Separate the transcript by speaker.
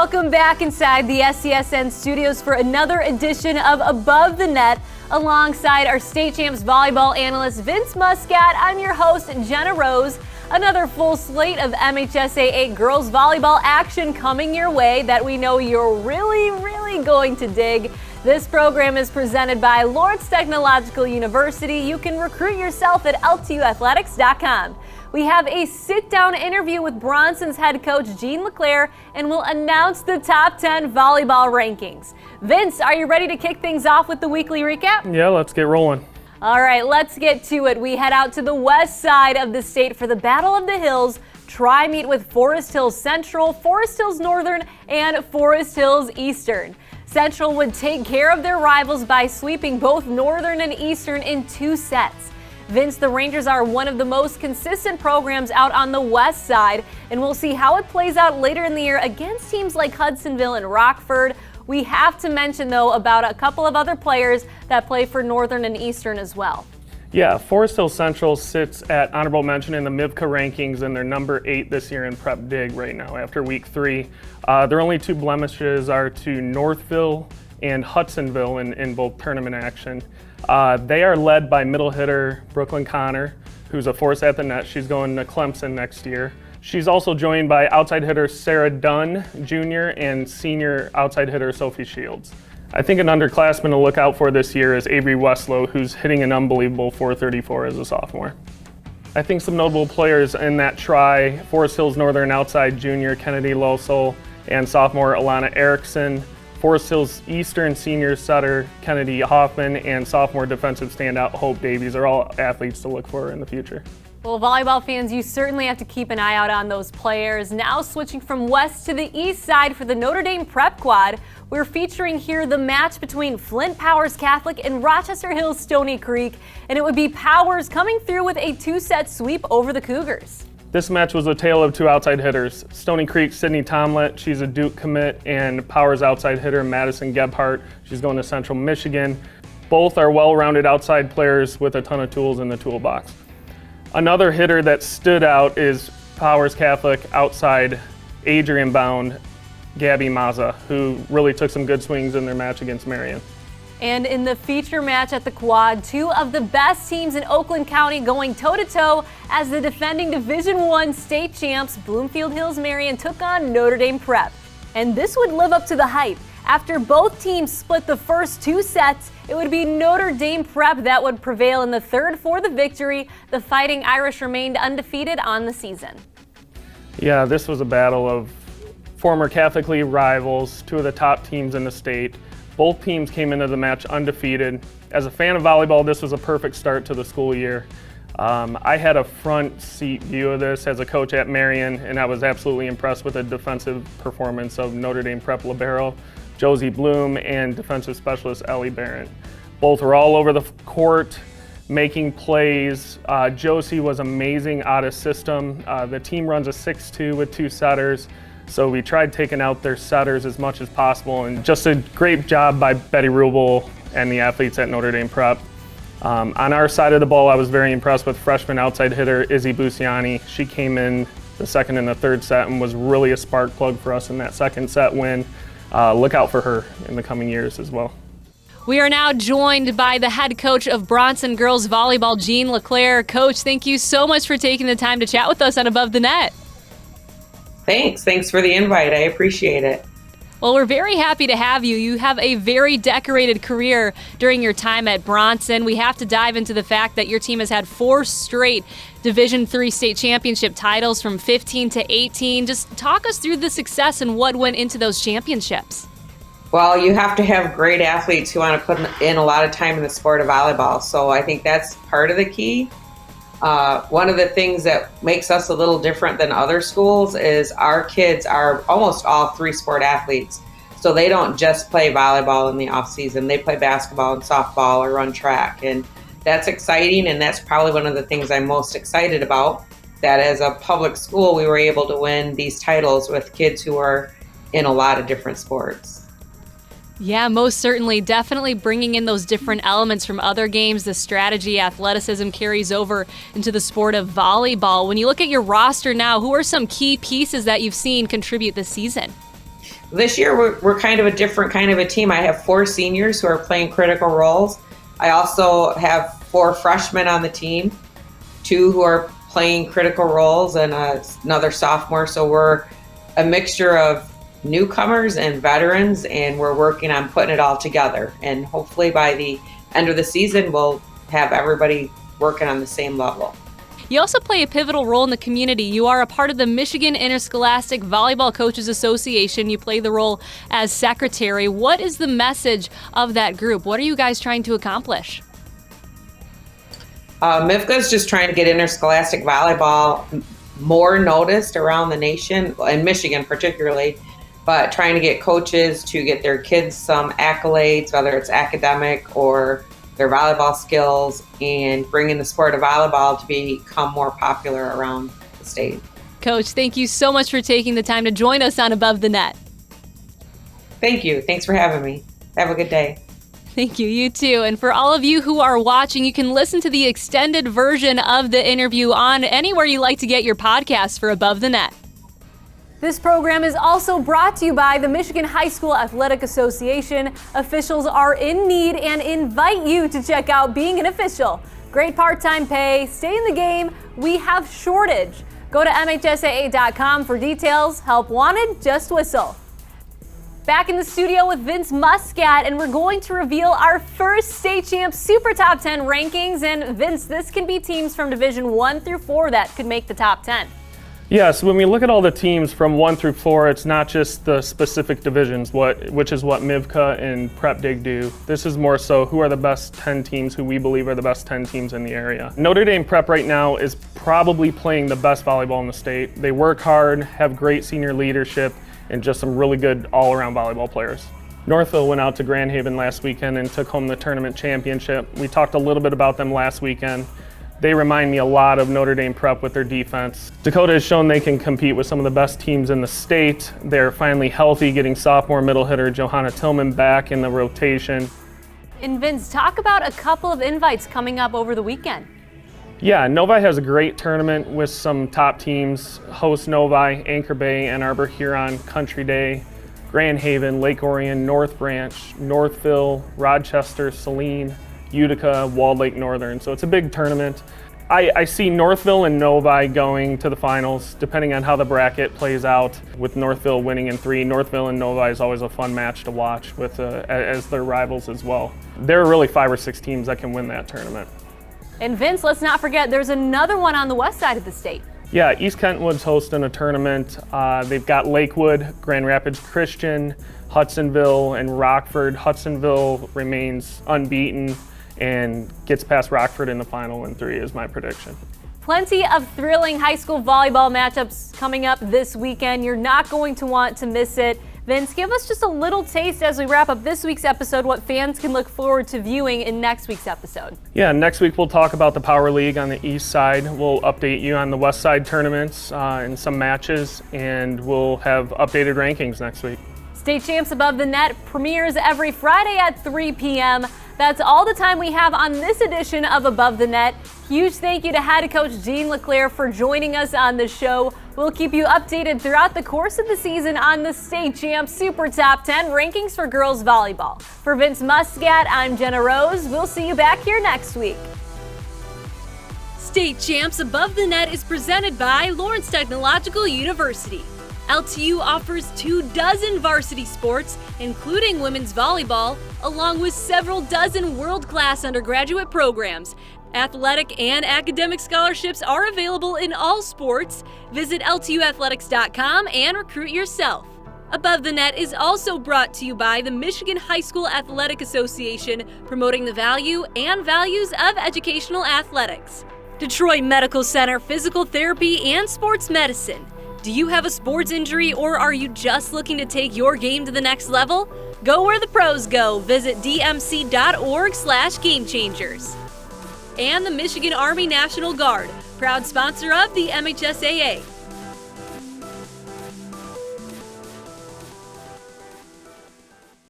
Speaker 1: Welcome back inside the SCSN studios for another edition of Above the Net. Alongside our state champs volleyball analyst Vince Muscat, I'm your host Genna Rose. Another full slate of MHSAA girls volleyball action coming your way that we know you're really going to dig. This program is presented by Lawrence Technological University. You can recruit yourself at LTUathletics.com. We have a sit-down interview with Bronson's head coach, Jean LACLAIR, and we'll announce the top 10 volleyball rankings. Vince, are you ready to kick things off with the weekly recap?
Speaker 2: Yeah, let's get rolling.
Speaker 1: All right, let's get to it. We head out to the west side of the state for the Battle of the Hills. Tri-meet with Forest Hills Central, Forest Hills Northern, and Forest Hills Eastern. Central would take care of their rivals by sweeping both Northern and Eastern in 2 sets. Vince, the Rangers are one of the most consistent programs out on the west side, and we'll see how it plays out later in the year against teams like Hudsonville and Rockford. We have to mention, though, about a couple of other players that play for Northern and Eastern as well.
Speaker 2: Yeah, Forest Hills Central sits at honorable mention in the MIVCA rankings, and they're number 8 this year in Prep Dig right now after week 3. Their only 2 blemishes are to Northville and Hudsonville in both tournament action. They are led by middle hitter Brooklyn Connor, who's a force at the net. She's going to Clemson next year. She's also joined by outside hitter Sarah Dunn Jr. and senior outside hitter Sophie Shields. I think an underclassman to look out for this year is Avery Westlow, who's hitting an unbelievable .434 as a sophomore. I think some notable players in that try: Forest Hills Northern outside junior Kennedy Losel and sophomore Alana Erickson, Forest Hills Eastern senior setter Kennedy Hoffman, and sophomore defensive standout Hope Davies are all athletes to look for in the future.
Speaker 1: Well, volleyball fans, you certainly have to keep an eye out on those players. Now switching from west to the east side for the Notre Dame Prep Quad, we're featuring here the match between Flint Powers Catholic and Rochester Hills Stony Creek, and it would be Powers coming through with a 2-set sweep over the Cougars.
Speaker 2: This match was a tale of 2 outside hitters. Stony Creek Sydney Tomlett, she's a Duke commit, and Powers outside hitter Madison Gebhardt, she's going to Central Michigan. Both are well-rounded outside players with a ton of tools in the toolbox. Another hitter that stood out is Powers Catholic outside Adrian bound Gabby Mazza, who really took some good swings in their match against Marion.
Speaker 1: And in the feature match at the Quad, 2 of the best teams in Oakland County going toe-to-toe as the defending Division I state champs Bloomfield Hills Marion took on Notre Dame Prep. And this would live up to the hype. After both teams split the first 2 sets, it would be Notre Dame Prep that would prevail in the third for the victory. The Fighting Irish remained undefeated on the season.
Speaker 2: Yeah, this was a battle of former Catholic League rivals, 2 of the top teams in the state. Both teams came into the match undefeated. As a fan of volleyball, this was a perfect start to the school year. I had a front seat view of this as a coach at Marion, and I was absolutely impressed with the defensive performance of Notre Dame Prep libero Josie Bloom and defensive specialist Ellie Barrett. Both were all over the court, making plays. Josie was amazing out of system. The team runs a 6-2 with 2 setters, so we tried taking out their setters as much as possible, and just a great job by Betty Rubel and the athletes at Notre Dame Prep. On our side of the ball, I was very impressed with freshman outside hitter Izzy Buciani. She came in the second and the third set and was really a spark plug for us in that second set win. Look out for her in the coming years as well.
Speaker 1: We are now joined by the head coach of Bronson Girls Volleyball, Jean LACLAIR. Coach, thank you so much for taking the time to chat with us on Above the Net.
Speaker 3: Thanks for the invite. I appreciate it.
Speaker 1: Well, we're very happy to have you. You have a very decorated career during your time at Bronson. We have to dive into the fact that your team has had 4 straight Division III state championship titles from 15 to 18. Just talk us through the success and what went into those championships.
Speaker 3: Well, you have to have great athletes who want to put in a lot of time in the sport of volleyball. So I think that's part of the key. One of the things that makes us a little different than other schools is our kids are almost all 3-sport athletes. So they don't just play volleyball in the off season. They play basketball and softball or run track. And that's exciting. And that's probably one of the things I'm most excited about, that as a public school, we were able to win these titles with kids who are in a lot of different sports.
Speaker 1: Yeah, most certainly. Definitely bringing in those different elements from other games. The strategy, athleticism carries over into the sport of volleyball. When you look at your roster now, who are some key pieces that you've seen contribute this season?
Speaker 3: This year, we're kind of a different kind of a team. I have 4 seniors who are playing critical roles. I also have 4 freshmen on the team, 2 who are playing critical roles, and another sophomore. So we're a mixture of newcomers and veterans, and we're working on putting it all together. And hopefully by the end of the season, we'll have everybody working on the same level.
Speaker 1: You also play a pivotal role in the community. You are a part of the Michigan Interscholastic Volleyball Coaches Association. You play the role as secretary. What is the message of that group? What are you guys trying to accomplish?
Speaker 3: MIVCA is just trying to get interscholastic volleyball more noticed around the nation, in Michigan particularly, but trying to get coaches to get their kids some accolades, whether it's academic or their volleyball skills, and bringing the sport of volleyball to become more popular around the state.
Speaker 1: Coach, thank you so much for taking the time to join us on Above the Net.
Speaker 3: Thank you. Thanks for having me. Have a good day.
Speaker 1: Thank you. You too. And for all of you who are watching, you can listen to the extended version of the interview on anywhere you like to get your podcasts for Above the Net. This program is also brought to you by the Michigan High School Athletic Association. Officials are in need and invite you to check out being an official. Great part-time pay, stay in the game, we have shortage. Go to MHSAA.com for details. Help wanted, just whistle. Back in the studio with Vince Muscat, and we're going to reveal our first state champs Super Top 10 rankings. And Vince, this can be teams from Division 1 through 4 that could make the top 10.
Speaker 2: Yes, when we look at all the teams from 1 through 4, it's not just the specific divisions, which is what MIVCA and Prep Dig do. This is more so who are the best 10 teams, who we believe are the best 10 teams in the area. Notre Dame Prep right now is probably playing the best volleyball in the state. They work hard, have great senior leadership, and just some really good all-around volleyball players. Northville went out to Grand Haven last weekend and took home the tournament championship. We talked a little bit about them last weekend. They remind me a lot of Notre Dame Prep with their defense. Dakota has shown they can compete with some of the best teams in the state. They're finally healthy, getting sophomore middle hitter Johanna Tillman back in the rotation.
Speaker 1: And Vince, talk about a couple of invites coming up over the weekend.
Speaker 2: Yeah, Novi has a great tournament with some top teams. Host Novi, Anchor Bay, Ann Arbor, Huron, Country Day, Grand Haven, Lake Orion, North Branch, Northville, Rochester, Saline, Utica, Walled Lake Northern. So it's a big tournament. I see Northville and Novi going to the finals, depending on how the bracket plays out, with Northville winning in 3. Northville and Novi is always a fun match to watch with as their rivals as well. There are really 5 or 6 teams that can win that tournament.
Speaker 1: And Vince, let's not forget, there's another one on the west side of the state.
Speaker 2: Yeah, East Kentwood's hosting a tournament. They've got Lakewood, Grand Rapids Christian, Hudsonville, and Rockford. Hudsonville remains unbeaten and gets past Rockford in the final in 3 is my prediction.
Speaker 1: Plenty of thrilling high school volleyball matchups coming up this weekend. You're not going to want to miss it. Vince, give us just a little taste as we wrap up this week's episode, what fans can look forward to viewing in next week's episode.
Speaker 2: Yeah, next week we'll talk about the Power League on the east side. We'll update you on the west side tournaments and some matches, and we'll have updated rankings next week.
Speaker 1: State Champs Above the Net premieres every Friday at 3 p.m. That's all the time we have on this edition of Above the Net. Huge thank you to head coach Jean LACLAIR for joining us on the show. We'll keep you updated throughout the course of the season on the State Champs Super Top 10 rankings for girls volleyball. For Vince Muscat, I'm Genna Rose. We'll see you back here next week. State Champs Above the Net is presented by Lawrence Technological University. LTU offers 24 varsity sports, including women's volleyball, along with several dozen world-class undergraduate programs. Athletic and academic scholarships are available in all sports. Visit LTUathletics.com and recruit yourself. Above the Net is also brought to you by the Michigan High School Athletic Association, promoting the value and values of educational athletics. Detroit Medical Center Physical Therapy and Sports Medicine. Do you have a sports injury, or are you just looking to take your game to the next level? Go where the pros go. Visit dmc.org/gamechangers. And the Michigan Army National Guard, proud sponsor of the MHSAA.